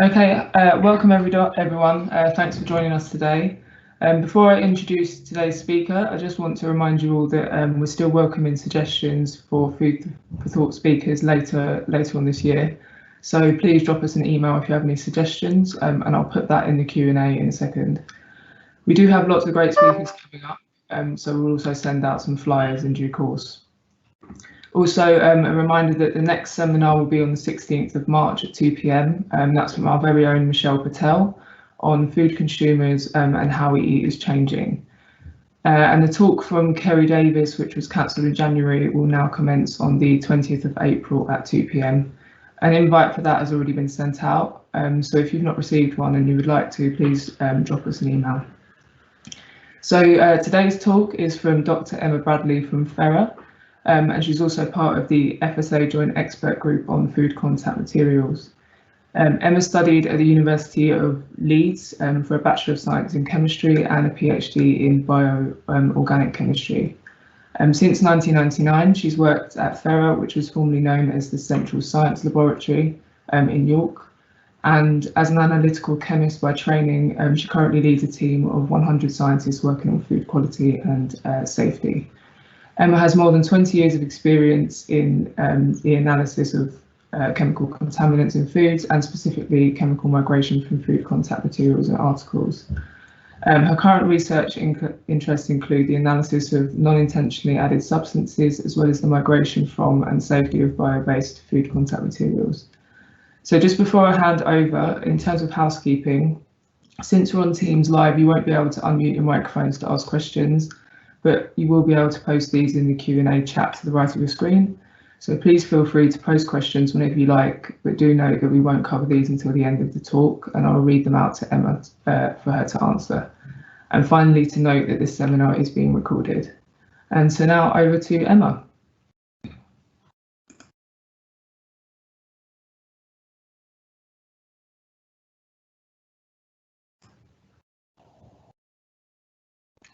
Okay, welcome everyone. Thanks for joining us today. Before I introduce today's speaker, I just want to remind you all that we're still welcoming suggestions for food for thought speakers later on this year. So please drop us an email if you have any suggestions, and I'll put that in the Q&A in a second. We do have lots of great speakers coming up, so we'll also send out some flyers in due course. Also, a reminder that the next seminar will be on the 16th of March at 2 p.m. That's from our very own Michelle Patel on food consumers and how we eat is changing. And the talk from Kerry Davis, which was cancelled in January, will now commence on the 20th of April at 2 p.m. An invite for that has already been sent out. So if you've not received one and you would like to, please drop us an email. So today's talk is from Dr. Emma Bradley from Fera. And she's also part of the FSSA Joint Expert Group on Food Contact Materials. Emma studied at the University of Leeds for a Bachelor of Science in Chemistry and a PhD in Bioorganic Chemistry. Since 1999, she's worked at Fera, which was formerly known as the Central Science Laboratory in York. And as an analytical chemist by training, she currently leads a team of 100 scientists working on food quality and safety. Emma has more than 20 years of experience in the analysis of chemical contaminants in foods and specifically chemical migration from food contact materials and articles. Her current research interests include the analysis of non-intentionally added substances as well as the migration from and safety of bio-based food contact materials. So just before I hand over, in terms of housekeeping, since we're on Teams Live, you won't be able to unmute your microphones to ask questions, but you will be able to post these in the Q&A chat to the right of your screen. So please feel free to post questions whenever you like, but do note that we won't cover these until the end of the talk, and I'll read them out to Emma for her to answer. And finally, to note that this seminar is being recorded. And so now over to Emma.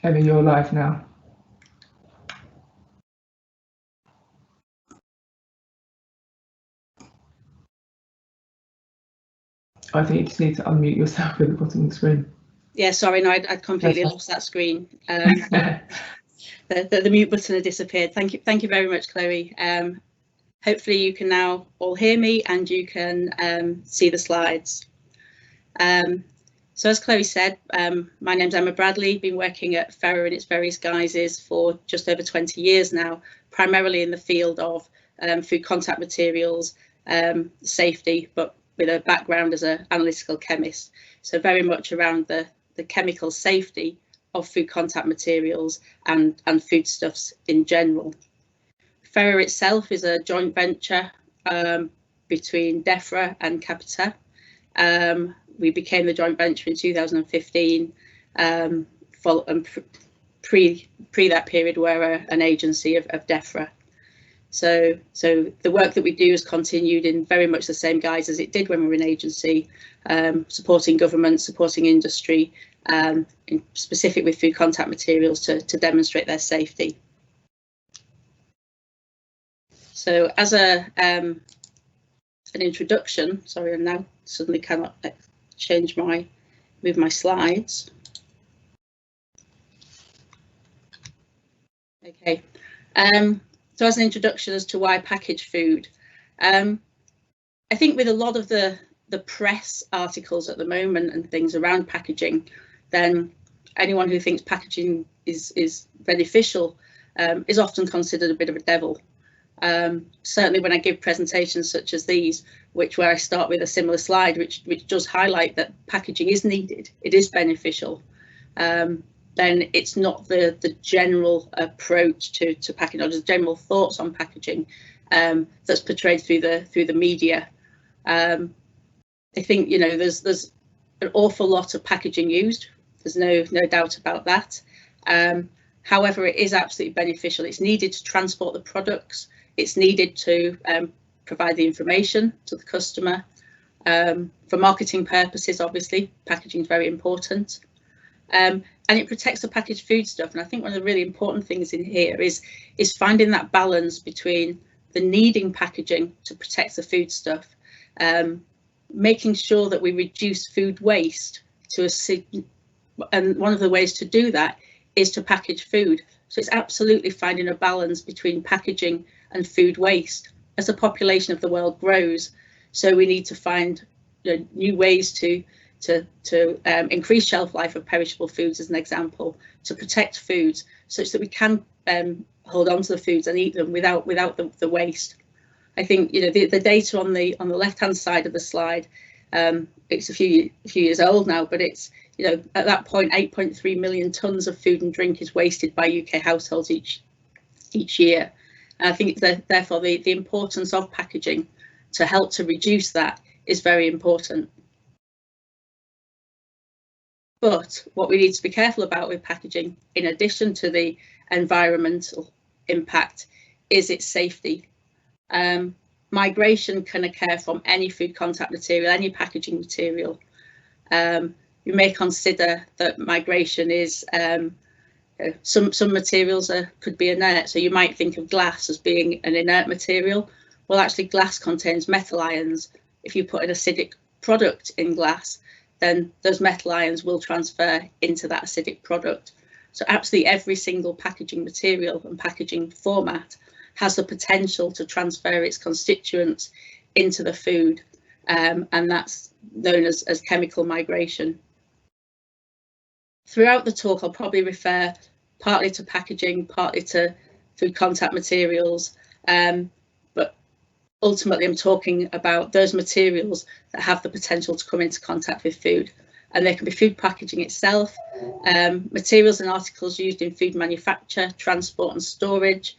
Emma, you're live now. I think you just need to unmute yourself at the bottom of the screen. Yeah, sorry, no, I'd completely lost that screen. The mute button had disappeared. Thank you very much, Chloe. Hopefully you can now all hear me and you can see the slides. So as Chloe said, my name's Emma Bradley, been working at Fera in its various guises for just over 20 years now, primarily in the field of food contact materials, safety, but with a background as an analytical chemist. So very much around the chemical safety of food contact materials and foodstuffs in general. Fera itself is a joint venture between DEFRA and Capita. We became the joint venture in 2015, pre that period we're an agency of DEFRA. So the work that we do has continued in very much the same guise as it did when we were an agency, supporting government, supporting industry, specific with food contact materials to demonstrate their safety. So as an introduction, sorry, I now suddenly cannot move my slides. Okay. So as an introduction as to why packaged food, I think with a lot of the press articles at the moment and things around packaging, then anyone who thinks packaging is beneficial is often considered a bit of a devil. Certainly when I give presentations such as these, where I start with a similar slide, which does highlight that packaging is needed, it is beneficial. Then it's not the general approach to packaging or just general thoughts on packaging that's portrayed through the media. I think there's an awful lot of packaging used. There's no doubt about that. However, it is absolutely beneficial. It's needed to transport the products. It's needed to provide the information to the customer. For marketing purposes, obviously, packaging is very important. And it protects the packaged food stuff. And I think one of the really important things in here is finding that balance between the needing packaging to protect the food stuff, making sure that we reduce food waste and one of the ways to do that is to package food. So it's absolutely finding a balance between packaging and food waste as the population of the world grows. So we need to find new ways to increase shelf life of perishable foods, as an example, to protect foods such that we can hold on to the foods and eat them without the waste. I think the data on the left hand side of the slide, it's a few years old now, but it's at that point 8.3 million tonnes of food and drink is wasted by UK households each year. And I think that therefore the importance of packaging to help to reduce that is very important. But what we need to be careful about with packaging, in addition to the environmental impact, is its safety. Migration can occur from any food contact material, any packaging material. You may consider that migration is some materials could be inert, so you might think of glass as being an inert material. Well, actually glass contains metal ions. If you put an acidic product in glass, then those metal ions will transfer into that acidic product. So absolutely every single packaging material and packaging format has the potential to transfer its constituents into the food, and that's known as chemical migration. Throughout the talk, I'll probably refer partly to packaging, partly to food contact materials, but ultimately I'm talking about those materials that have the potential to come into contact with food. And there can be food packaging itself, materials and articles used in food manufacture, transport and storage,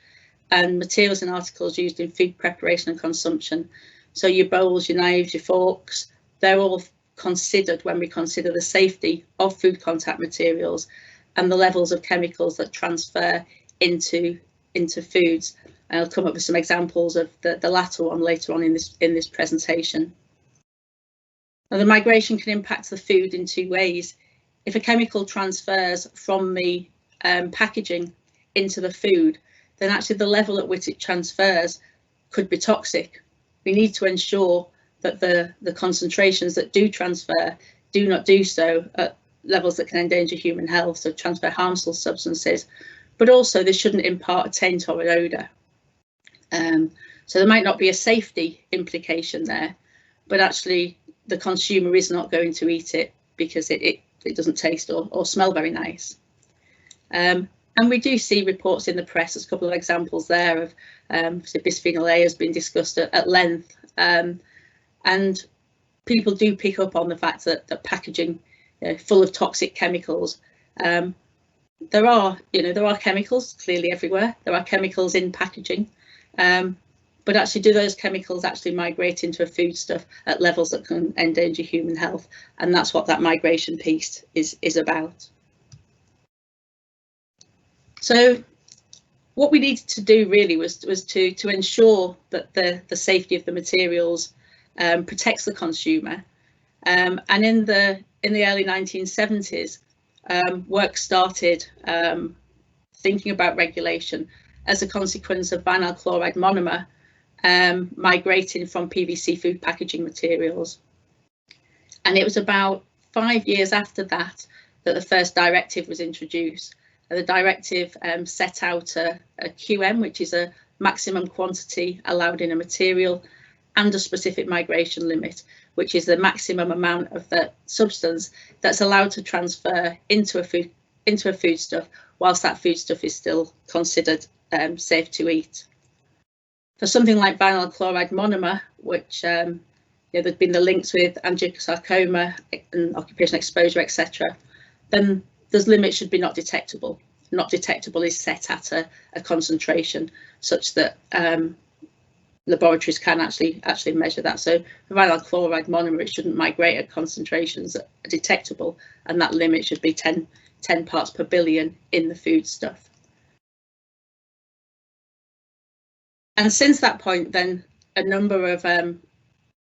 and materials and articles used in food preparation and consumption. So your bowls, your knives, your forks, they're all considered when we consider the safety of food contact materials and the levels of chemicals that transfer into foods. And I'll come up with some examples of the latter one later on in this presentation. Now, the migration can impact the food in two ways. If a chemical transfers from the packaging into the food, then actually the level at which it transfers could be toxic. We need to ensure that the concentrations that do transfer do not do so at levels that can endanger human health, so transfer harmful substances, but also they shouldn't impart a taint or an odour. So there might not be a safety implication there, but actually the consumer is not going to eat it because it doesn't taste or smell very nice. And we do see reports in the press, there's a couple of examples there of so bisphenol A has been discussed at length, and people do pick up on the fact that packaging full of toxic chemicals. There are chemicals clearly everywhere. There are chemicals in packaging, but actually do those chemicals actually migrate into a foodstuff at levels that can endanger human health? And that's what that migration piece is about. So what we needed to do really was to ensure that the safety of the materials protects the consumer. And in the early 1970s, work started thinking about regulation as a consequence of vinyl chloride monomer migrating from PVC food packaging materials. And it was about 5 years after that the first directive was introduced. The directive set out a QM, which is a maximum quantity allowed in a material, and a specific migration limit, which is the maximum amount of the substance that's allowed to transfer into a foodstuff whilst that foodstuff is still considered safe to eat. For something like vinyl chloride monomer, which there's been the links with angiosarcoma and occupational exposure, etc., then those limits should be not detectable. Not detectable is set at a concentration such that laboratories can actually measure that. So for vinyl chloride monomer, it shouldn't migrate at concentrations that are detectable, and that limit should be 10 parts per billion in the foodstuff. And since that point, then a number of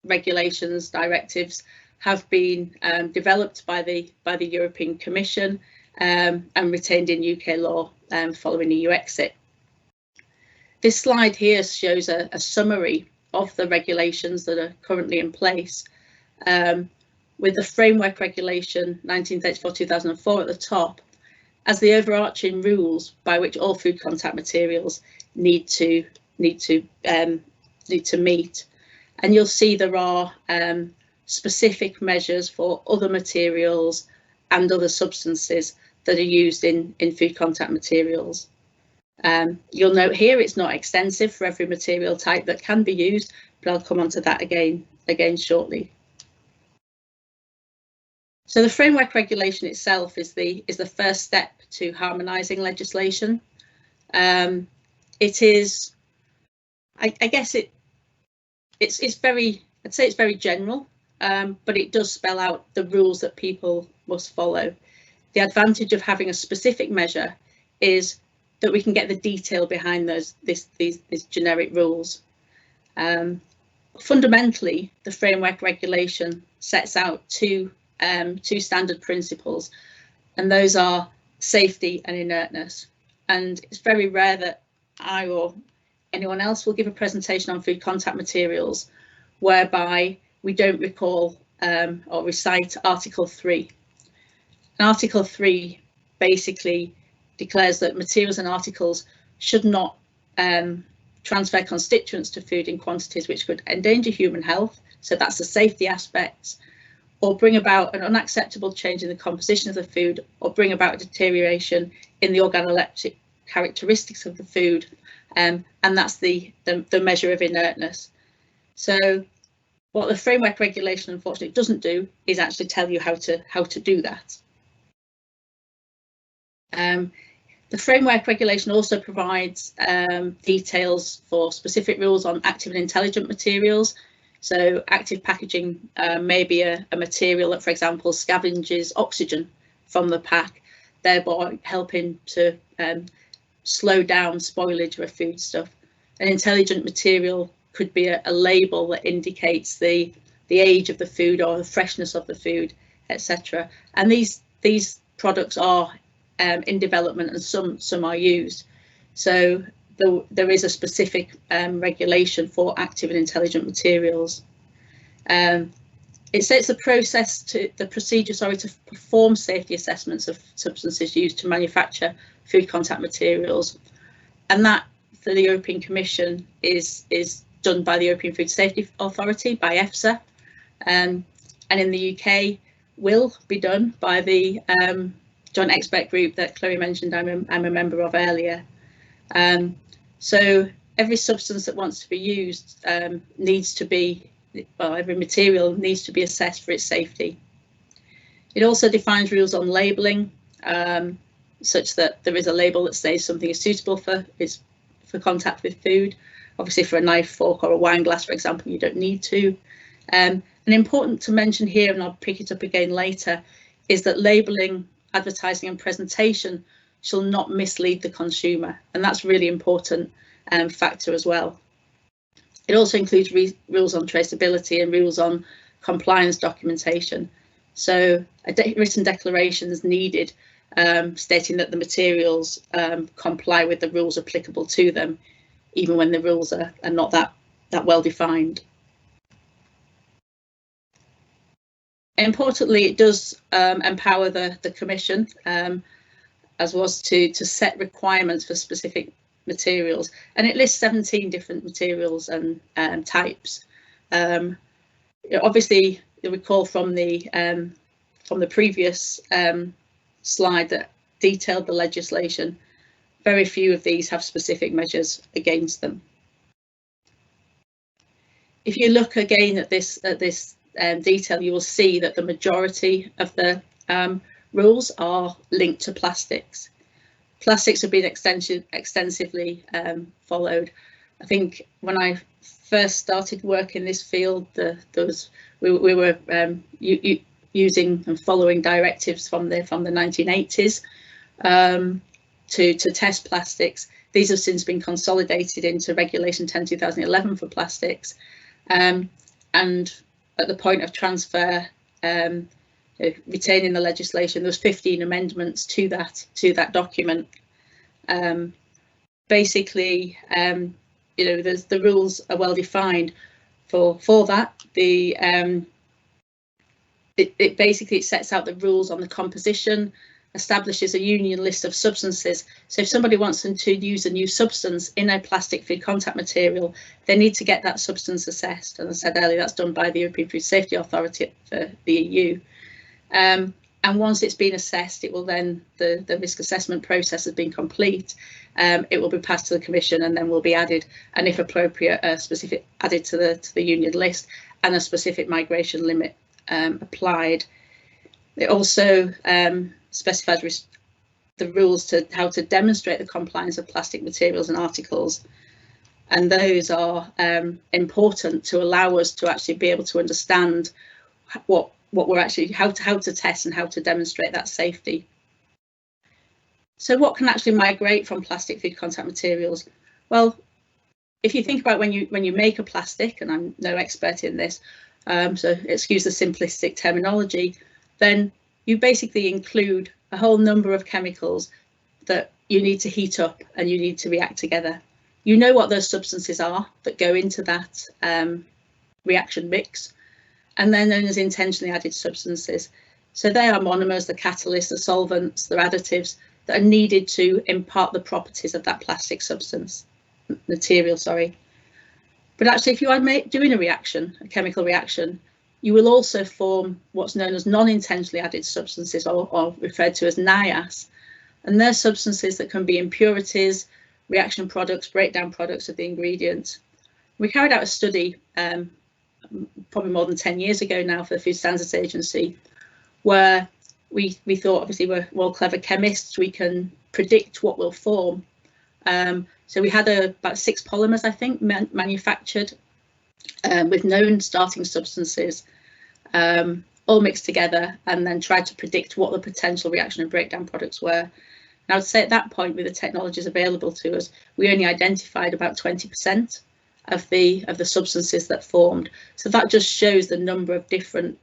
regulations, directives have been developed by the European Commission and retained in UK law following EU exit. This slide here shows a summary of the regulations that are currently in place. with the framework regulation 1934-2004 at the top as the overarching rules by which all food contact materials need to meet. And you'll see there are specific measures for other materials and other substances that are used in food contact materials. You'll note here it's not extensive for every material type that can be used, but I'll come on to that again shortly. So the framework regulation itself is the first step to harmonising legislation. It is, I guess it's very, I'd say it's very general, but it does spell out the rules that people must follow. The advantage of having a specific measure is that we can get the detail behind these generic rules. Fundamentally, the framework regulation sets out two standard principles, and those are safety and inertness. And it's very rare that I or anyone else will give a presentation on food contact materials whereby we don't recall or recite Article 3. And Article 3 basically declares that materials and articles should not transfer constituents to food in quantities which could endanger human health, so that's the safety aspects, or bring about an unacceptable change in the composition of the food, or bring about a deterioration in the organoleptic characteristics of the food, and that's the measure of inertness. So what the framework regulation unfortunately doesn't do is actually tell you how to do that. The framework regulation also provides details for specific rules on active and intelligent materials. So active packaging may be a material that, for example, scavenges oxygen from the pack, thereby helping to slow down spoilage of foodstuff. An intelligent material could be a label that indicates the age of the food or the freshness of the food, etc. And these products are in development, and some are used. So there is a specific regulation for active and intelligent materials. It sets the procedure to perform safety assessments of substances used to manufacture food contact materials, and that for the European Commission is done by the European Food Safety Authority, by EFSA, and in the UK will be done by the joint expert group that Chloe mentioned I'm a member of earlier. So every substance that wants to be used needs to be, well, every material needs to be assessed for its safety. It also defines rules on labelling, such that there is a label that says something is suitable for contact with food. Obviously for a knife, fork or a wine glass, for example, you don't need to. And important to mention here, and I'll pick it up again later, is that labelling, advertising and presentation shall not mislead the consumer, and that's a really important factor as well. It also includes rules on traceability and rules on compliance documentation. So a written declaration is needed stating that the materials comply with the rules applicable to them, even when the rules are not that well defined. Importantly, it does empower the Commission, as was to set requirements for specific materials, and it lists 17 different materials and types. Obviously, you recall from the previous slide that detailed the legislation, very few of these have specific measures against them. If you look again at this detail, you will see that the majority of the rules are linked to plastics. Plastics have been extensively followed. I think when I first started work in this field, we were using and following directives from the 1980s to test plastics. These have since been consolidated into Regulation 10/2011 for plastics, and at the point of transfer, retaining the legislation, there was 15 amendments to that document. Basically, the rules are well defined for that. it basically sets out the rules on the composition, establishes a union list of substances. So if somebody wants them to use a new substance in a plastic food contact material, they need to get that substance assessed. And as I said earlier, that's done by the European Food Safety Authority for the EU. And once it's been assessed, it will then, the risk assessment process has been complete. It will be passed to the Commission and then will be added, and if appropriate, added to the union list, and a specific migration limit applied. It also specifies the rules to how to demonstrate the compliance of plastic materials and articles, and those are important to allow us to actually be able to understand what we're actually, how to test and how to demonstrate that safety. So what can actually migrate from plastic food contact materials? Well, if you think about when you make a plastic, and I'm no expert in this, so excuse the simplistic terminology, then you basically include a whole number of chemicals that you need to heat up and you need to react together. You know what those substances are that go into that reaction mix, and they're known as intentionally added substances. So they are monomers, the catalysts, the solvents, the additives that are needed to impart the properties of that plastic substance, material, sorry. But actually, if you are doing a reaction, a chemical reaction, you will also form what's known as non-intentionally added substances, or referred to as NIAS. And they're substances that can be impurities, reaction products, breakdown products of the ingredient. We carried out a study probably more than 10 years ago now for the Food Standards Agency, where we thought, obviously we're all clever chemists, we can predict what will form. So we had about 6 polymers, I think, manufactured with known starting substances, all mixed together, and then tried to predict what the potential reaction and breakdown products were. And I would say at that point, with the technologies available to us, we only identified about 20% of the substances that formed. So that just shows the number of different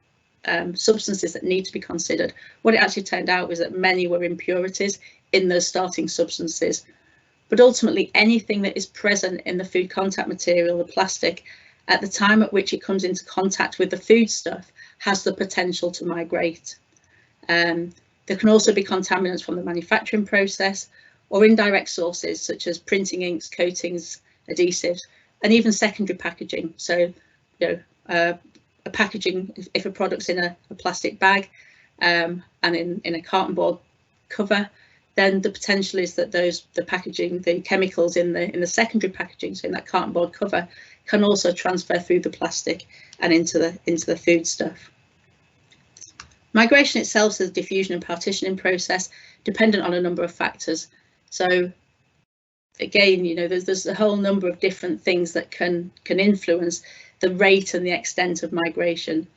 substances that need to be considered. What it actually turned out was that many were impurities in those starting substances. But ultimately, anything that is present in the food contact material, the plastic, at the time at which it comes into contact with the foodstuff, has the potential to migrate. There can also be contaminants from the manufacturing process or indirect sources such as printing inks, coatings, adhesives, and even secondary packaging. So, you know, a packaging, if a product's in a plastic bag and in a carton board cover, then the potential is that the packaging, the chemicals in the secondary packaging, so in that carton board cover, can also transfer through the plastic and into the food stuff. Migration itself is a diffusion and partitioning process dependent on a number of factors. So again, you know, there's a whole number of different things that can influence the rate and the extent of migration.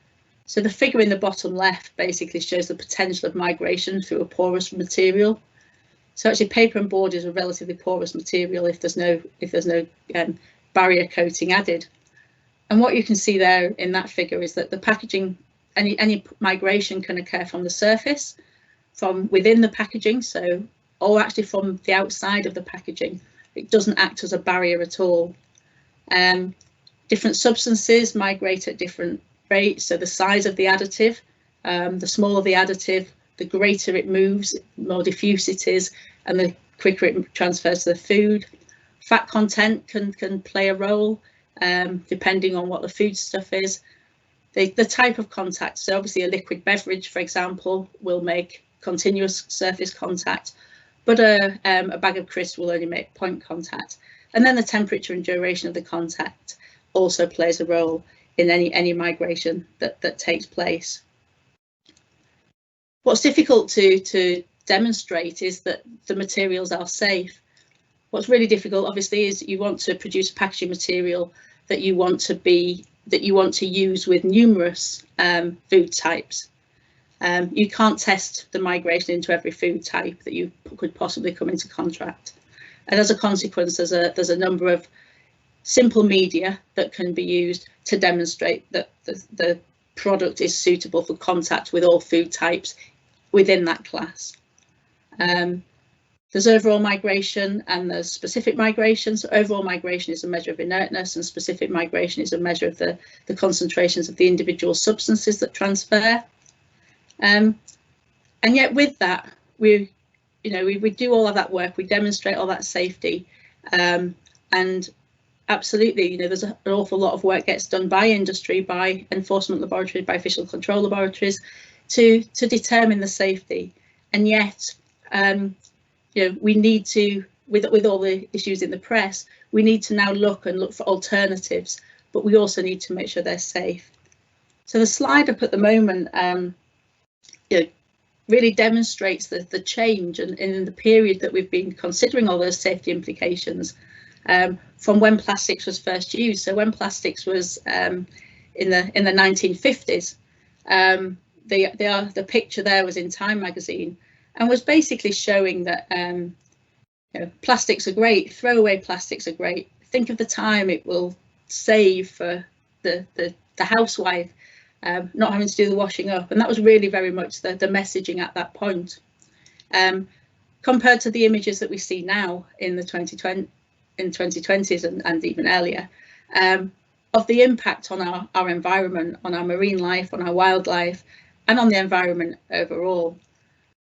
So the figure in the bottom left basically shows the potential of migration through a porous material. So actually, paper and board is a relatively porous material if there's no barrier coating added. And what you can see there in that figure is that the packaging, any migration can occur from the surface, from within the packaging, so, or actually from the outside of the packaging. It doesn't act as a barrier at all. Different substances migrate at different rates. So the size of the additive, the smaller the additive, the greater it moves, the more diffuse it is, and the quicker it transfers to the food. Fat content can play a role depending on what the food stuff is. The type of contact, so obviously a liquid beverage, for example, will make continuous surface contact, but a bag of crisps will only make point contact. And then the temperature and duration of the contact also plays a role in any migration that takes place. What's difficult to demonstrate is that the materials are safe. What's really difficult, obviously, is you want to produce a packaging material that you want to use with numerous food types. You can't test the migration into every food type that you could possibly come into contact. And as a consequence, there's a number of simple media that can be used to demonstrate that the product is suitable for contact with all food types within that class. There's overall migration and there's specific migration. So overall migration is a measure of inertness, and specific migration is a measure of the concentrations of the individual substances that transfer. And yet with that, we do all of that work, we demonstrate all that safety, and absolutely, there's an awful lot of work gets done by industry, by enforcement laboratories, by official control laboratories to determine the safety. And yet, we need to, with all the issues in the press, we need to now look for alternatives, but we also need to make sure they're safe. So the slide up at the moment, really demonstrates the change and in the period that we've been considering all those safety implications. From when plastics was first used. So when plastics was in the 1950s, the picture there was in Time magazine and was basically showing that plastics are great, throwaway plastics are great. Think of the time it will save for the housewife not having to do the washing up, and that was really very much the messaging at that point. Compared to the images that we see now in the 2020s and even earlier, of the impact on our environment, on our marine life, on our wildlife, and on the environment overall.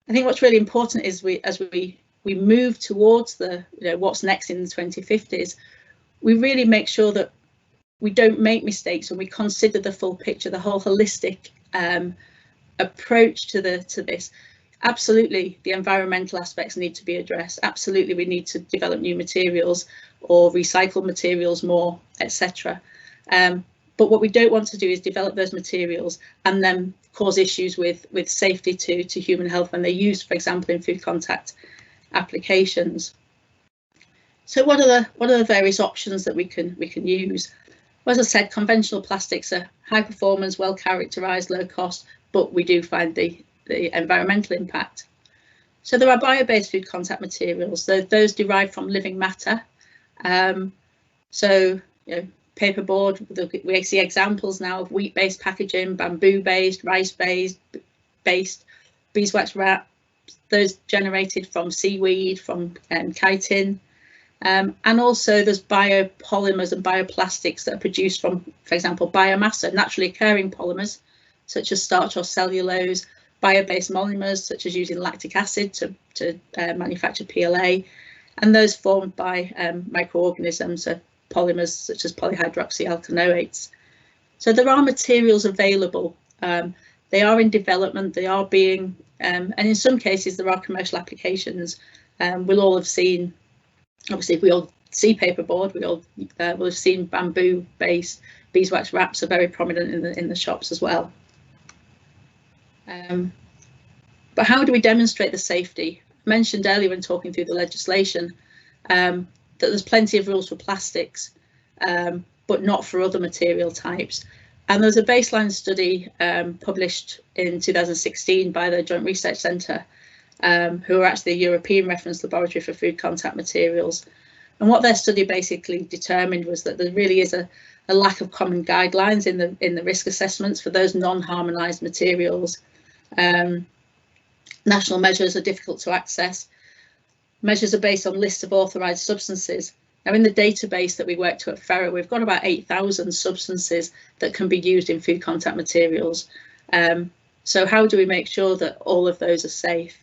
I think what's really important is as we move towards the what's next in the 2050s, we really make sure that we don't make mistakes and we consider the full picture, the whole holistic approach to this. Absolutely, the environmental aspects need to be addressed. Absolutely, we need to develop new materials or recycle materials more, etc. But what we don't want to do is develop those materials and then cause issues with safety to human health when they're used, for example, in food contact applications. So what are the various options that we can use? Well, as I said, conventional plastics are high performance, well characterized, low cost, but we do find the environmental impact. So there are bio-based food contact materials. Those derived from living matter. Paperboard, we see examples now of wheat-based packaging, bamboo-based, rice-based, beeswax wrap, those generated from seaweed, from chitin. And also there's biopolymers and bioplastics that are produced from, for example, biomass, so naturally occurring polymers, such as starch or cellulose, bio-based monomers, such as using lactic acid to manufacture PLA, and those formed by microorganisms, so polymers such as polyhydroxyalkanoates. So there are materials available. They are in development, they are being, and in some cases there are commercial applications. We'll all have seen, obviously, if we all see paperboard, we all will have seen bamboo-based beeswax wraps are very prominent in the shops as well. But how do we demonstrate the safety? I mentioned earlier when talking through the legislation that there's plenty of rules for plastics, but not for other material types. And there's a baseline study published in 2016 by the Joint Research Centre, who are actually a European reference laboratory for food contact materials. And what their study basically determined was that there really is a lack of common guidelines in the risk assessments for those non-harmonised materials. National measures are difficult to access. Measures are based on lists of authorised substances. Now, in the database that we work to at Fera, we've got about 8,000 substances that can be used in food contact materials. So how do we make sure that all of those are safe?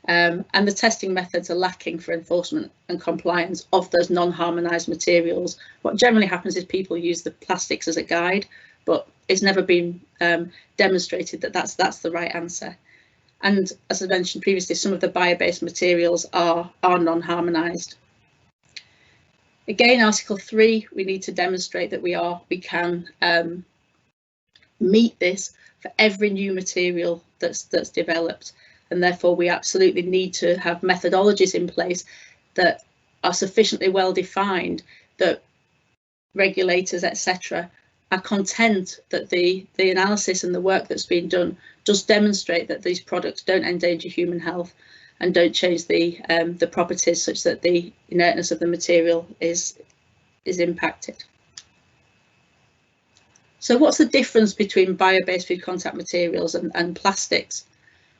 And the testing methods are lacking for enforcement and compliance of those non-harmonised materials. What generally happens is people use the plastics as a guide, but it's never been demonstrated that that's the right answer. And as I mentioned previously, some of the bio-based materials are non-harmonised. Again, Article 3, we need to demonstrate that we can meet this for every new material that's developed. And therefore, we absolutely need to have methodologies in place that are sufficiently well defined that regulators, etc., are content that the analysis and the work that's been done does demonstrate that these products don't endanger human health and don't change the properties such that the inertness of the material is impacted. So what's the difference between bio-based food contact materials and plastics?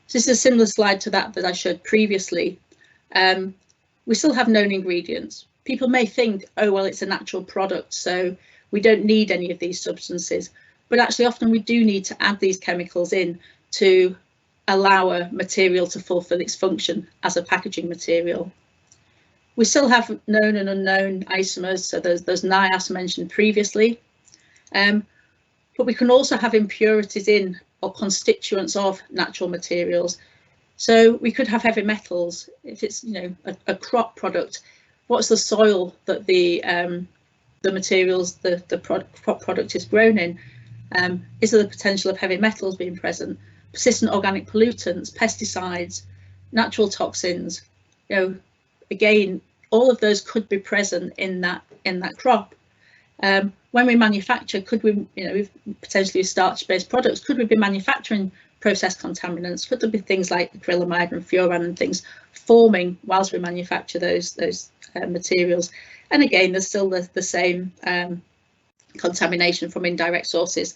So this is a similar slide to that I showed previously. We still have known ingredients. People may think, oh, well, it's a natural product, so we don't need any of these substances. But actually, often we do need to add these chemicals in to allow a material to fulfill its function as a packaging material. We still have known and unknown isomers, so there's NIAS mentioned previously, but we can also have impurities in or constituents of natural materials. So we could have heavy metals. If it's, you know, a crop product, what's the soil that the materials, the crop product is grown in? Is there the potential of heavy metals being present? Persistent organic pollutants, pesticides, natural toxins, you know, again, all of those could be present in that crop. When we manufacture, could we, you know, potentially starch-based products, could we be manufacturing process contaminants? Could there be things like acrylamide and furan and things forming whilst we manufacture those materials? And again, there's still the same contamination from indirect sources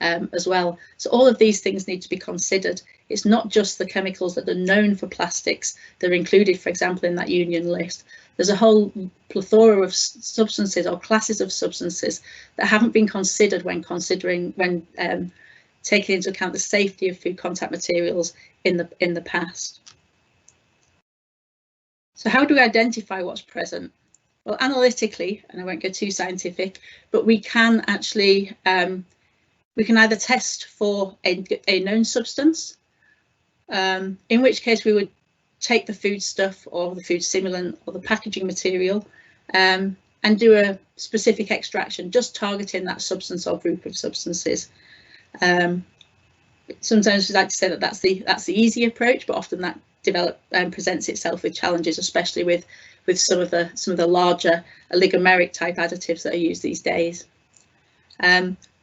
as well. So all of these things need to be considered. It's not just the chemicals that are known for plastics that are included, for example, in that union list. There's a whole plethora of substances or classes of substances that haven't been considered when taking into account the safety of food contact materials in the past. So how do we identify what's present? Well, analytically, and I won't go too scientific, but we can actually we can either test for a known substance, in which case we would take the foodstuff or the food simulant or the packaging material and do a specific extraction, just targeting that substance or group of substances. Sometimes we like to say that that's the easy approach, but often that presents itself with challenges, especially with some of the larger oligomeric type additives that are used these days.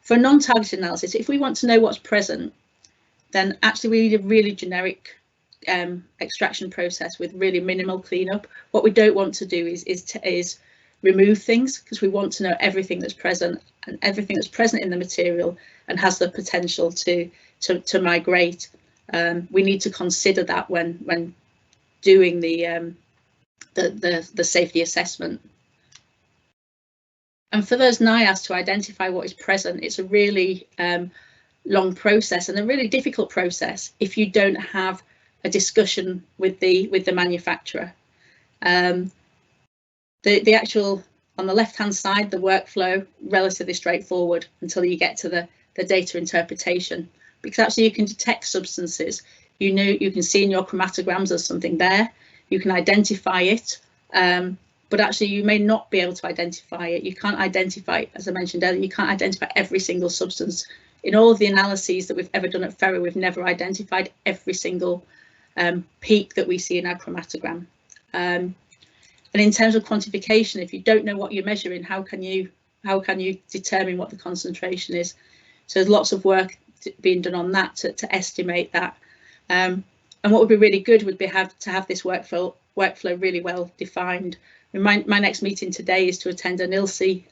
For non-targeted analysis, if we want to know what's present, then actually we need a really generic extraction process with really minimal cleanup. What we don't want to do is remove things, because we want to know everything that's present, and everything that's present in the material and has the potential to migrate. We need to consider that when doing the safety assessment. And for those NIAS to identify what is present, it's a really long process and a really difficult process if you don't have a discussion with the manufacturer. The actual, on the left hand side, the workflow, relatively straightforward until you get to the data interpretation, because actually you can detect substances. You know, you can see in your chromatograms there's something there, you can identify it, but actually you may not be able to identify it. You can't identify, as I mentioned earlier, you can't identify every single substance. In all of the analyses that we've ever done at Fera, we've never identified every single peak that we see in our chromatogram. And in terms of quantification, if you don't know what you're measuring, how can you determine what the concentration is? So there's lots of work being done on that to estimate that. And what would be really good would be to have this workflow really well defined. My next meeting today is to attend an ILSI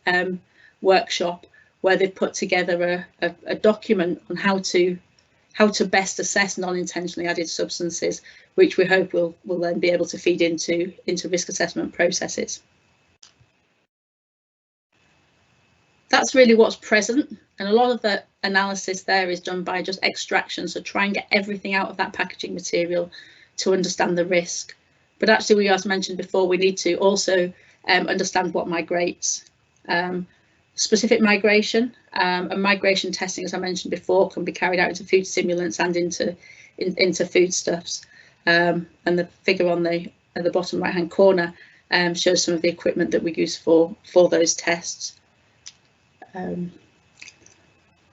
workshop where they've put together a document on how to best assess non-intentionally added substances, which we hope will then be able to feed into risk assessment processes. That's really what's present, and a lot of the analysis there is done by just extraction, so try and get everything out of that packaging material to understand the risk. But actually, as mentioned before, we need to also understand what migrates. Specific migration and migration testing, as I mentioned before, can be carried out into food simulants and into foodstuffs. And the figure at the bottom right hand corner shows some of the equipment that we use for those tests.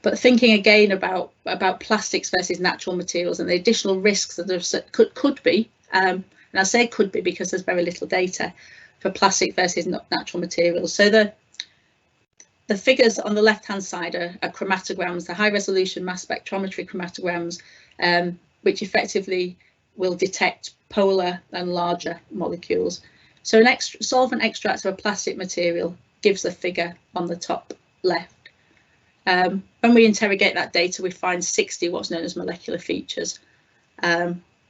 But thinking again about plastics versus natural materials and the additional risks that there could be, and I say could be because there's very little data for plastic versus natural materials. So the figures on the left hand side are chromatograms, the high resolution mass spectrometry chromatograms, which effectively will detect polar and larger molecules. So an solvent extract of a plastic material gives the figure on the top left. When we interrogate that data, we find 60 what's known as molecular features.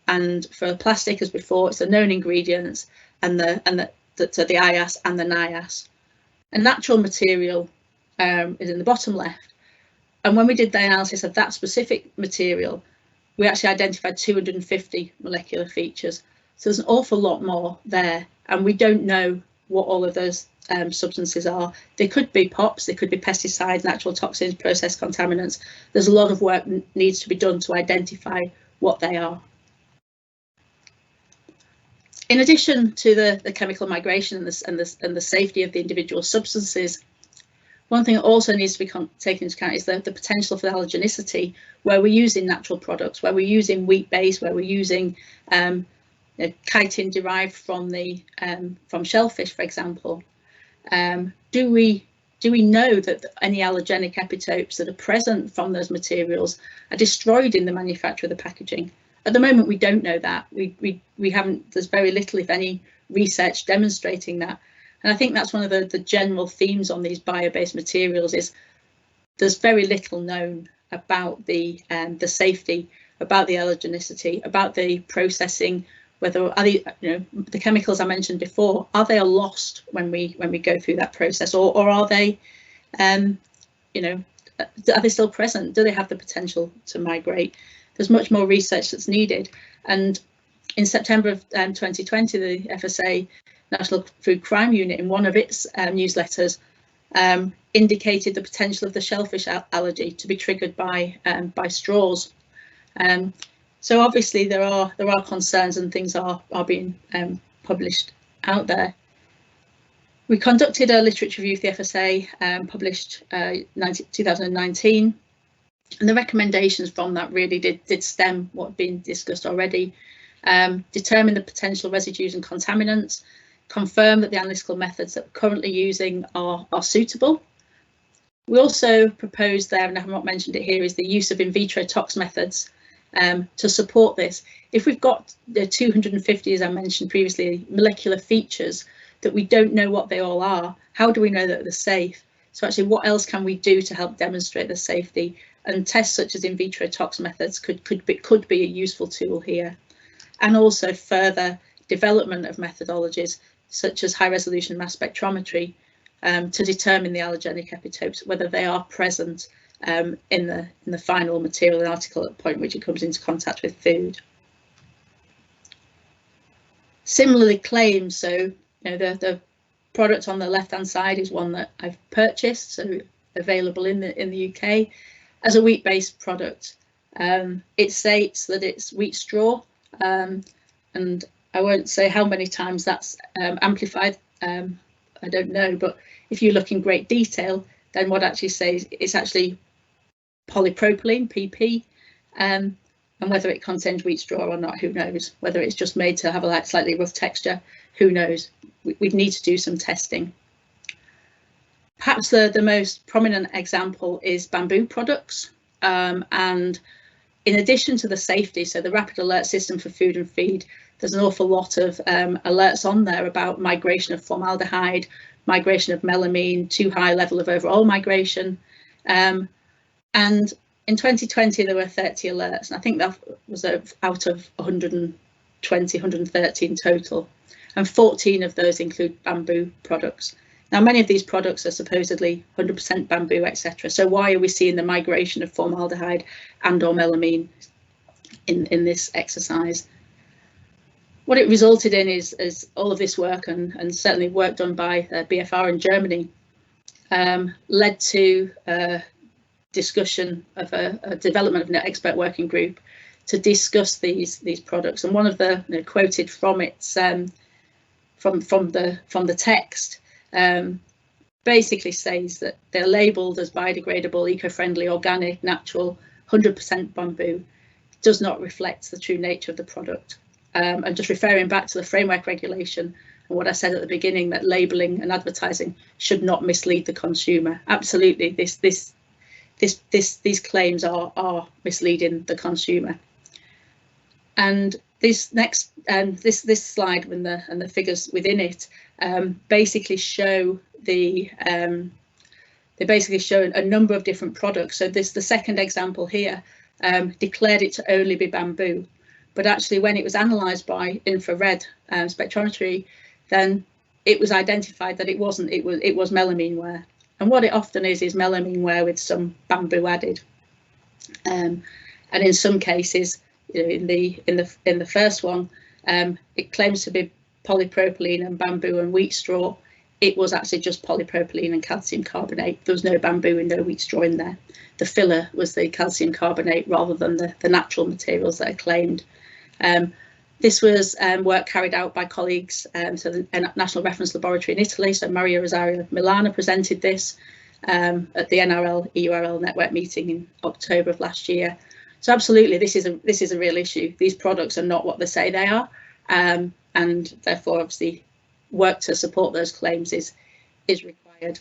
And for plastic, as before, it's the known ingredients and the IAS and the NIAS. A natural material is in the bottom left. And when we did the analysis of that specific material, we actually identified 250 molecular features. So there's an awful lot more there, and we don't know what all of those substances are. They could be POPs, they could be pesticides, natural toxins, process contaminants. There's a lot of work needs to be done to identify what they are. In addition to the chemical migration and the safety of the individual substances, one thing that also needs to be taken into account is the potential for allergenicity, where we're using natural products, where we're using wheat-based, where we're using chitin derived from from shellfish, for example. Do we know that any allergenic epitopes that are present from those materials are destroyed in the manufacture of the packaging? At the moment, we don't know that. We haven't. There's very little, if any, research demonstrating that. And I think that's one of the general themes on these bio-based materials is there's very little known about the safety, about the allergenicity, about the processing. Whether are the chemicals I mentioned before, are they lost when we go through that process, or are they, are they still present? Do they have the potential to migrate? There's much more research that's needed. And in September of 2020, the FSSA National Food Crime Unit, in one of its newsletters, indicated the potential of the shellfish allergy to be triggered by straws. So obviously there are concerns, and things are being published out there. We conducted a literature review of the FSA, published 2019, and the recommendations from that really did stem what had been discussed already. Determine the potential residues and contaminants, confirm that the analytical methods that we're currently using are suitable. We also proposed there, and I have not mentioned it here, is the use of in vitro tox methods to support this. If we've got the 250, as I mentioned previously, molecular features that we don't know what they all are, how do we know that they're safe? So actually, what else can we do to help demonstrate the safety? And tests such as in vitro tox methods could be a useful tool here. And also further development of methodologies such as high resolution mass spectrometry to determine the allergenic epitopes, whether they are present in the final material and article at the point which it comes into contact with food. Similarly, claims. So the product on the left hand side is one that I've purchased, so available in the UK as a wheat-based product. It states that it's wheat straw, and I won't say how many times that's amplified. I don't know, but if you look in great detail, then what actually says it's actually polypropylene, PP, and whether it contains wheat straw or not, who knows? Whether it's just made to have a slightly rough texture, who knows? We'd need to do some testing. Perhaps the most prominent example is bamboo products, and in addition to the safety, so the rapid alert system for food and feed, there's an awful lot of alerts on there about migration of formaldehyde, migration of melamine, too high level of overall migration. And in 2020, there were 30 alerts, and I think that was out of 120, 130 in total. And 14 of those include bamboo products. Now, many of these products are supposedly 100% bamboo, etc. So why are we seeing the migration of formaldehyde and or melamine in this exercise? What it resulted in is all of this work, and certainly work done by BFR in Germany, led to discussion of a development of an expert working group to discuss these products. And one of the quoted from its from the text basically says that they're labelled as biodegradable, eco-friendly, organic, natural, 100% bamboo. Does not reflect the true nature of the product. And just referring back to the framework regulation and what I said at the beginning, that labelling and advertising should not mislead the consumer. Absolutely, these claims are misleading the consumer. And this next this slide and the figures within it basically show they basically show a number of different products. So the second example here declared it to only be bamboo, but actually when it was analysed by infrared spectrometry, then it was identified that it wasn't. It was melamine ware, and what it often is melamine ware with some bamboo added. And in some cases, in the first one, it claims to be polypropylene and bamboo and wheat straw. It was actually just polypropylene and calcium carbonate. There was no bamboo and no wheat straw in there. The filler was the calcium carbonate rather than the natural materials that are claimed. This was work carried out by colleagues, so the National Reference Laboratory in Italy. So Maria Rosario Milana presented this at the NRL EURL network meeting in October of last year. So absolutely, this is a real issue. These products are not what they say they are, and therefore, obviously, work to support those claims is required.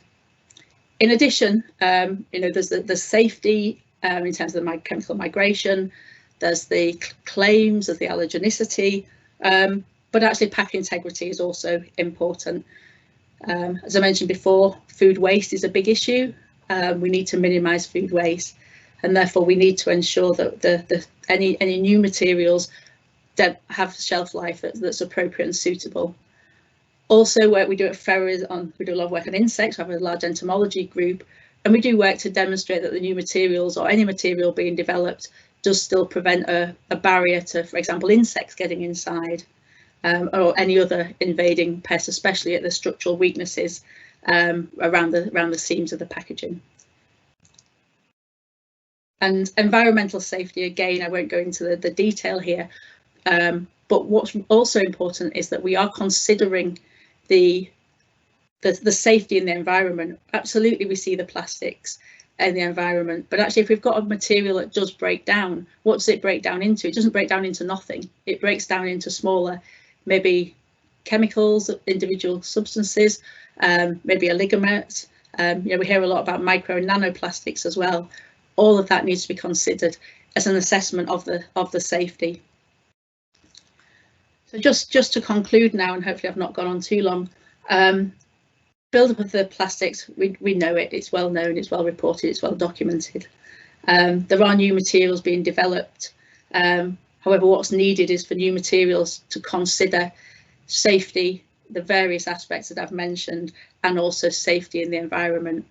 In addition, there's the safety in terms of the chemical migration. There's the claims of the allergenicity, but actually pack integrity is also important. As I mentioned before, food waste is a big issue. We need to minimise food waste, and therefore we need to ensure that any new materials that have shelf life that's appropriate and suitable. Also, work we do at Fera is we do a lot of work on insects. We have a large entomology group, and we do work to demonstrate that the new materials or any material being developed does still prevent a barrier to, for example, insects getting inside, or any other invading pests, especially at the structural weaknesses around the seams of the packaging. And environmental safety, again, I won't go into the detail here, but what's also important is that we are considering the safety in the environment. Absolutely, we see the plastics in the environment, but actually if we've got a material that does break down, what does it break down into? It doesn't break down into nothing. It breaks down into smaller, maybe chemicals, individual substances, maybe oligomers. We hear a lot about micro and nanoplastics as well. All of that needs to be considered as an assessment of the safety. So just to conclude now, and hopefully I've not gone on too long, build-up of the plastics, we know it, it's well known, it's well reported, it's well documented. There are new materials being developed. However, what's needed is for new materials to consider safety, the various aspects that I've mentioned, and also safety in the environment.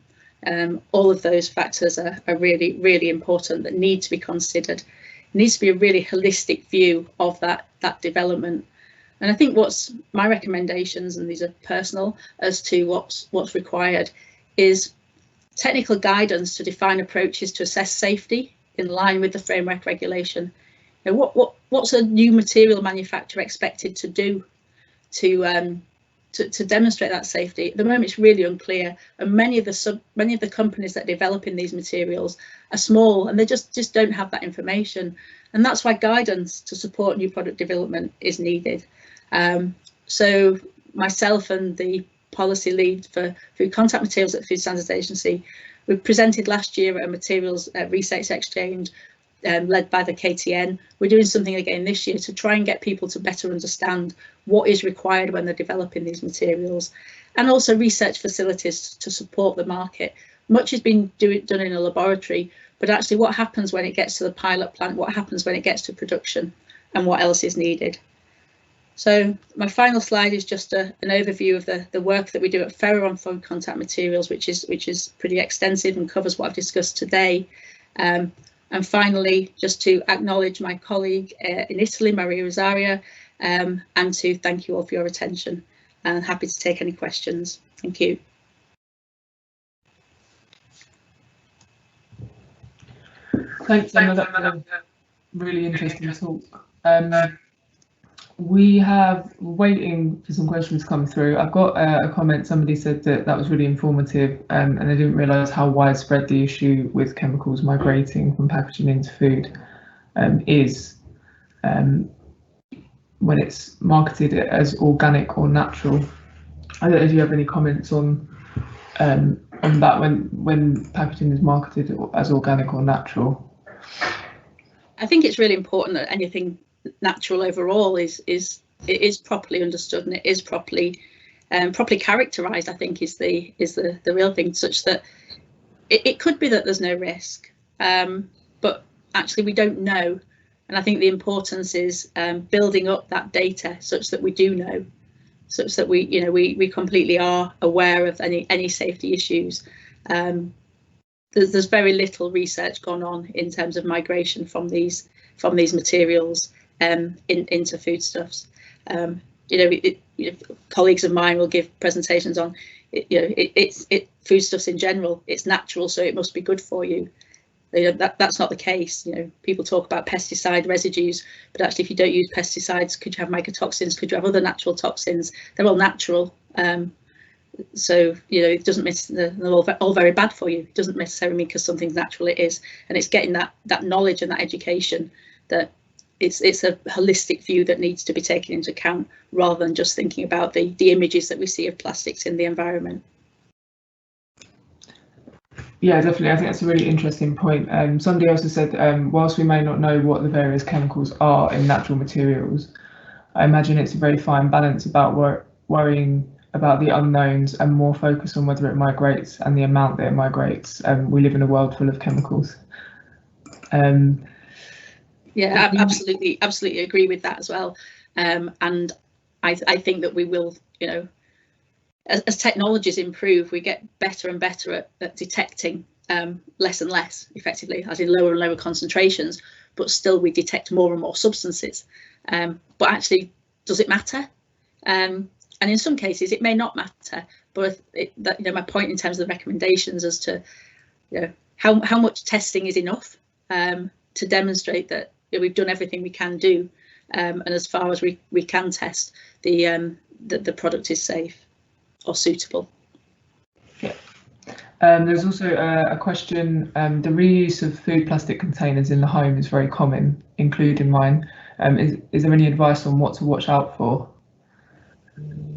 All of those factors are really, really important that need to be considered. It needs to be a really holistic view of that development. And I think what's my recommendations, and these are personal, as to what's required, is technical guidance to define approaches to assess safety in line with the framework regulation. What's a new material manufacturer expected to do to demonstrate that safety? At the moment, it's really unclear, and many of the companies that are developing these materials are small, and they just don't have that information. And that's why guidance to support new product development is needed. So myself and the policy lead for food contact materials at the Food Standards Agency, we presented last year at a materials research exchange led by the KTN. We're doing something again this year to try and get people to better understand what is required when they're developing these materials, and also research facilities to support the market. Much has been done in a laboratory, but actually what happens when it gets to the pilot plant, what happens when it gets to production, and what else is needed. So my final slide is just an overview of the work that we do at Fera on food contact materials, which is pretty extensive and covers what I've discussed today. And finally, just to acknowledge my colleague in Italy, Maria Rosario, and to thank you all for your attention, and happy to take any questions. Thank you. Thanks, Emma. That's a really interesting talk. We have waiting for some questions to come through. I've got a comment. Somebody said that was really informative, and they didn't realise how widespread the issue with chemicals migrating from packaging into food is when it's marketed as organic or natural. I don't know if you have any comments on that when packaging is marketed as organic or natural. I think it's really important that anything natural overall is properly understood, and it is properly characterized. I think is the real thing, such that it could be that there's no risk, but actually we don't know. And I think the importance is building up that data such that we do know, such that we completely are aware of any safety issues. there's very little research gone on in terms of migration from these materials into foodstuffs. Colleagues of mine will give presentations on foodstuffs in general. It's natural, so it must be good for you. That's not the case. People talk about pesticide residues, but actually, if you don't use pesticides, could you have mycotoxins? Could you have other natural toxins? They're all natural. So it doesn't mean they're all very bad for you. It doesn't necessarily mean because something's natural it is. And it's getting that knowledge and that education that it's a holistic view that needs to be taken into account, rather than just thinking about the images that we see of plastics in the environment. Yeah, definitely. I think that's a really interesting point. Somebody else has said, whilst we may not know what the various chemicals are in natural materials, I imagine it's a very fine balance about worrying about the unknowns and more focus on whether it migrates and the amount that it migrates. We live in a world full of chemicals. Yeah, I absolutely agree with that as well. And I think that we will, as technologies improve, we get better and better at detecting less and less effectively, as in lower and lower concentrations, but still we detect more and more substances. But actually, does it matter? And in some cases, it may not matter. But my point in terms of the recommendations as to how much testing is enough to demonstrate that we've done everything we can do, and as far as we can test, the product is safe or suitable. Yeah. There's also a question. The reuse of food plastic containers in the home is very common, including mine. Is there any advice on what to watch out for?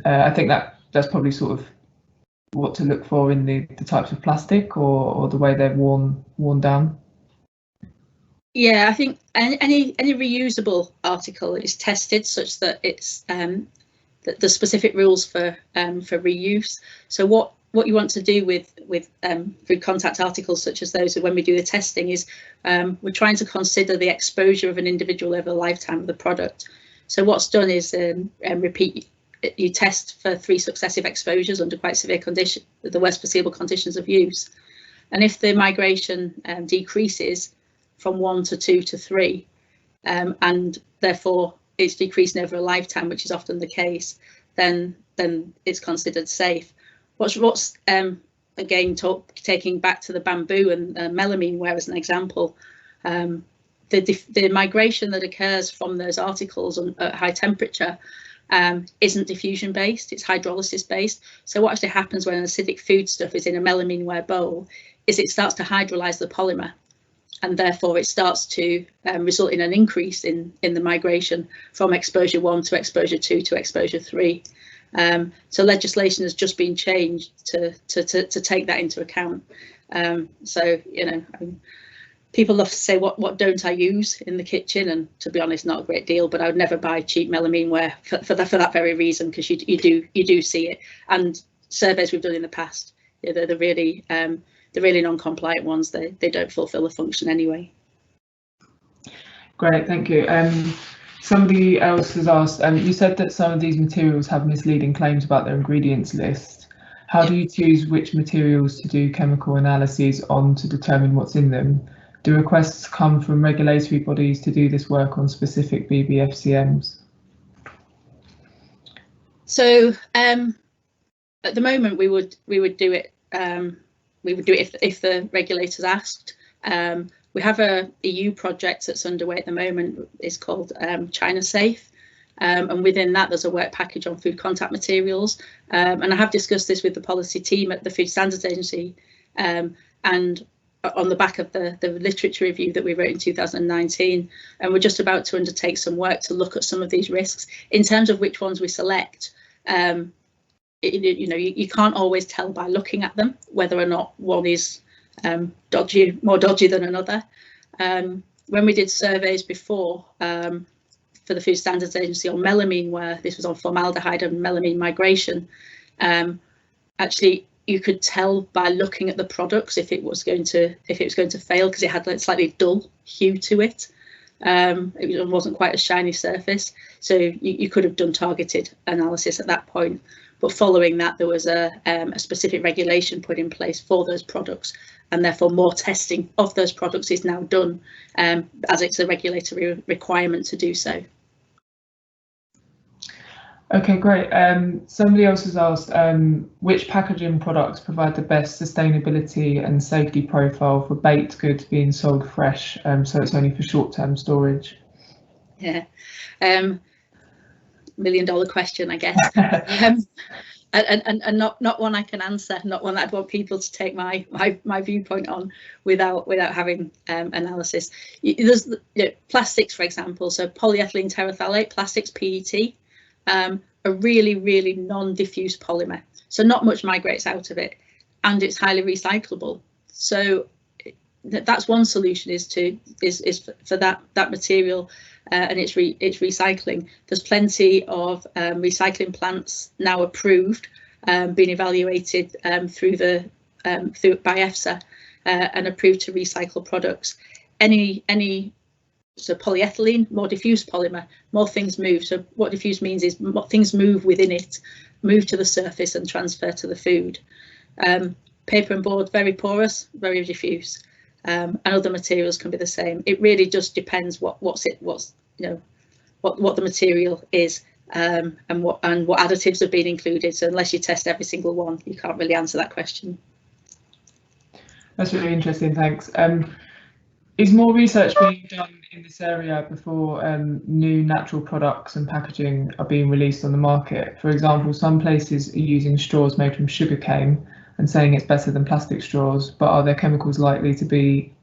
I think that's probably sort of what to look for in the types of plastic or the way they're worn down. Yeah, I think any reusable article is tested such that it's the specific rules for reuse. So what you want to do with food contact articles such as those, when we do the testing, is we're trying to consider the exposure of an individual over the lifetime of the product. So what's done is you test for 3 successive exposures under quite severe condition, the worst foreseeable conditions of use, and if the migration decreases from 1 to 2 to 3, and therefore it's decreasing over a lifetime, which is often the case, then it's considered safe. What's again taking back to the bamboo and melamine ware as an example, the migration that occurs from those articles at high temperature isn't diffusion based, it's hydrolysis based. So what actually happens when an acidic foodstuff is in a melamine ware bowl is it starts to hydrolyze the polymer, and therefore it starts to result in an increase in the migration from exposure 1 to exposure 2 to exposure 3. So legislation has just been changed to take that into account. So people love to say what don't I use in the kitchen, and to be honest, not a great deal. But I would never buy cheap melamine ware for that very reason, because you do see it. And surveys we've done in the past, the really non-compliant ones, they don't fulfil the function anyway. Great, thank you. Somebody else has asked, you said that some of these materials have misleading claims about their ingredients list. How do you choose which materials to do chemical analyses on to determine what's in them? Do requests come from regulatory bodies to do this work on specific BBFCMs? So at the moment we would do it. We would do it if the regulators asked. We have a EU project that's underway at the moment. It's called China Safe, and within that there's a work package on food contact materials. And I have discussed this with the policy team at the Food Standards Agency, and on the back of the literature review that we wrote in 2019, and we're just about to undertake some work to look at some of these risks in terms of which ones we select. You can't always tell by looking at them whether or not one is more dodgy than another. When we did surveys before for the Food Standards Agency on melamine, where this was on formaldehyde and melamine migration, actually you could tell by looking at the products if it was going to fail, because it had a slightly dull hue to it. It wasn't quite a shiny surface, so you could have done targeted analysis at that point. But following that, there was a specific regulation put in place for those products, and therefore more testing of those products is now done, as it's a regulatory requirement to do so. Okay, great. Somebody else has asked, which packaging products provide the best sustainability and safety profile for baked goods being sold fresh, so it's only for short-term storage? Yeah, $1 million question, I guess. And not one I can answer, not one that I'd want people to take my viewpoint on without having analysis. There's plastics, for example, so polyethylene terephthalate, plastics, PET, a really non-diffuse polymer, so not much migrates out of it, and it's highly recyclable. So that's one solution, is for that material and its recycling. There's plenty of recycling plants now approved, being evaluated through by FSSA and approved to recycle products. So polyethylene, more diffuse polymer, more things move. So what diffuse means is more things move within it, move to the surface and transfer to the food. Paper and board, very porous, very diffuse, and other materials can be the same. It really just depends what the material is, and what additives have been included. So unless you test every single one, you can't really answer that question. That's really interesting, thanks. Is more research being done in this area before new natural products and packaging are being released on the market? For example, some places are using straws made from sugarcane and saying it's better than plastic straws, but are there chemicals likely to be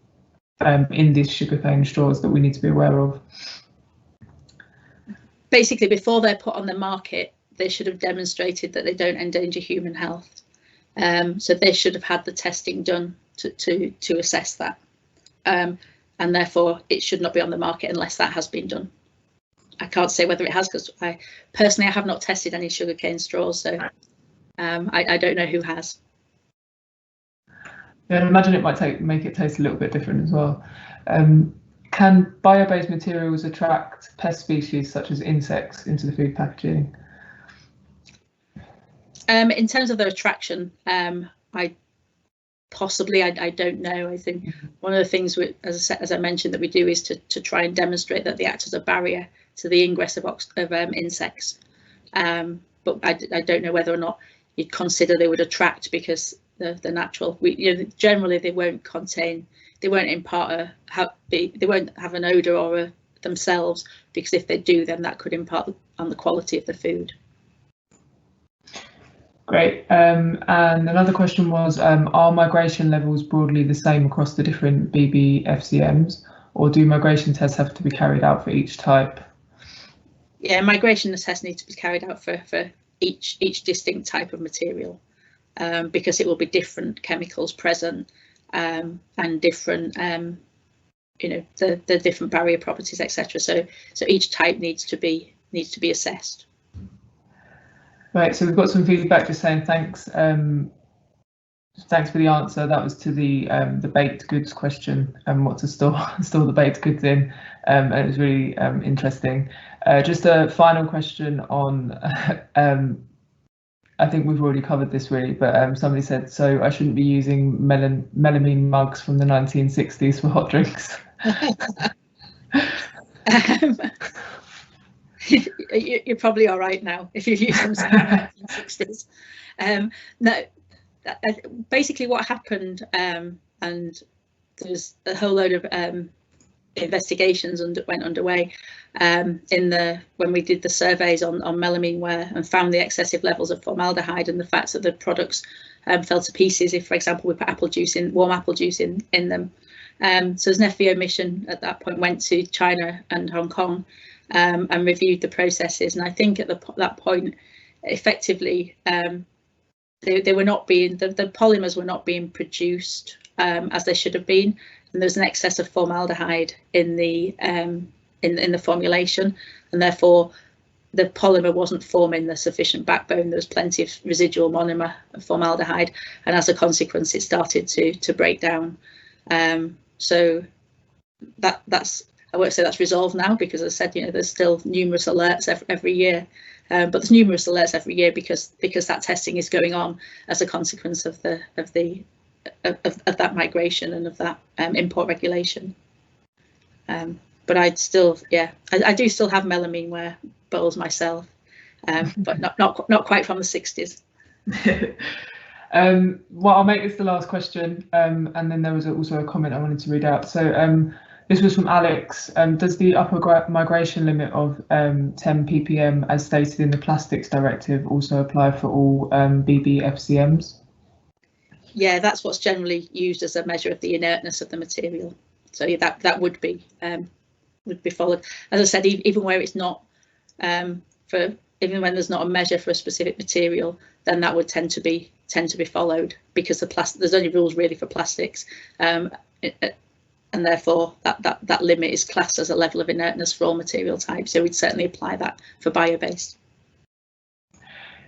in these sugarcane straws that we need to be aware of? Basically, before they're put on the market, they should have demonstrated that they don't endanger human health. So they should have had the testing done to assess that. And therefore it should not be on the market unless that has been done. I can't say whether it has, because I have not tested any sugarcane straws, so I don't know who has. Yeah, I imagine it might make it taste a little bit different as well. Can bio-based materials attract pest species such as insects into the food packaging? In terms of their attraction, Possibly, I don't know. I think one of the things, as I mentioned, that we do is to try and demonstrate that they act as a barrier to the ingress of insects. But I don't know whether or not you'd consider they would attract, because the natural, generally they won't have an odour or themselves, because if they do, then that could impart on the quality of the food. Great. And another question was, are migration levels broadly the same across the different BBFCMs, or do migration tests have to be carried out for each type? Yeah, migration tests need to be carried out for each distinct type of material, because it will be different chemicals present, and different, the different barrier properties, etc. So each type needs to be assessed. Right, so we've got some feedback just saying thanks. Thanks for the answer. That was to the baked goods question, and what to store the baked goods in, and it was really interesting. Just a final question on, I think we've already covered this really, but somebody said, so I shouldn't be using melamine mugs from the 1960s for hot drinks. You're probably all right now if you've used them since the 1960s. No, basically what happened, and there's a whole load of investigations went underway when we did the surveys on melamine ware, and found the excessive levels of formaldehyde and the fact that the products fell to pieces if, for example, we put warm apple juice in them. So as an FVO mission at that point went to China and Hong Kong, and reviewed the processes, and I think at that point, effectively, they were not being, the polymers were not being produced as they should have been, and there's an excess of formaldehyde in the formulation, and therefore the polymer wasn't forming the sufficient backbone. There was plenty of residual monomer of formaldehyde, and as a consequence, it started to break down. So that's. I won't say that's resolved now, because as I said, there's still numerous alerts every year, but there's numerous alerts every year because that testing is going on as a consequence of the of that migration and of that import regulation. But I'd still, I do still have melamine bowls myself, but not quite from the 60s. Well, I'll make this the last question, and then there was also a comment I wanted to read out. So this was from Alex. Does the upper migration limit of 10 ppm, as stated in the Plastics Directive, also apply for all BBFCMs? Yeah, that's what's generally used as a measure of the inertness of the material. So yeah, that would be followed. As I said, even where it's not even when there's not a measure for a specific material, then that would tend to be followed, because there's only rules really for plastics, and therefore that limit is classed as a level of inertness for all material types. So we'd certainly apply that for bio-based.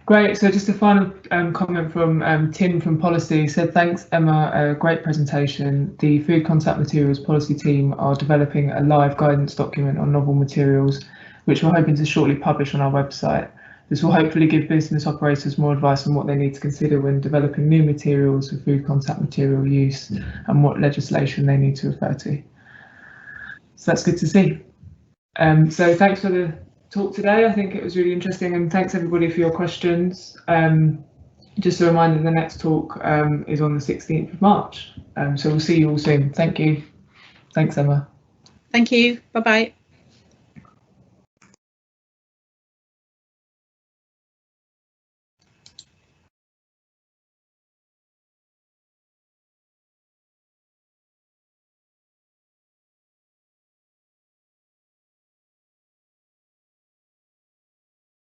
Great. So just a final comment from Tim from Policy. He said, thanks, Emma, a great presentation. The Food Contact Materials Policy team are developing a live guidance document on novel materials, which we're hoping to shortly publish on our website. This will hopefully give business operators more advice on what they need to consider when developing new materials for food contact material use and what legislation they need to refer to. So that's good to see. So thanks for the talk today. I think it was really interesting, and thanks everybody for your questions. Just a reminder, the next talk is on the 16th of March. So we'll see you all soon. Thank you. Thanks, Emma. Thank you. Bye-bye.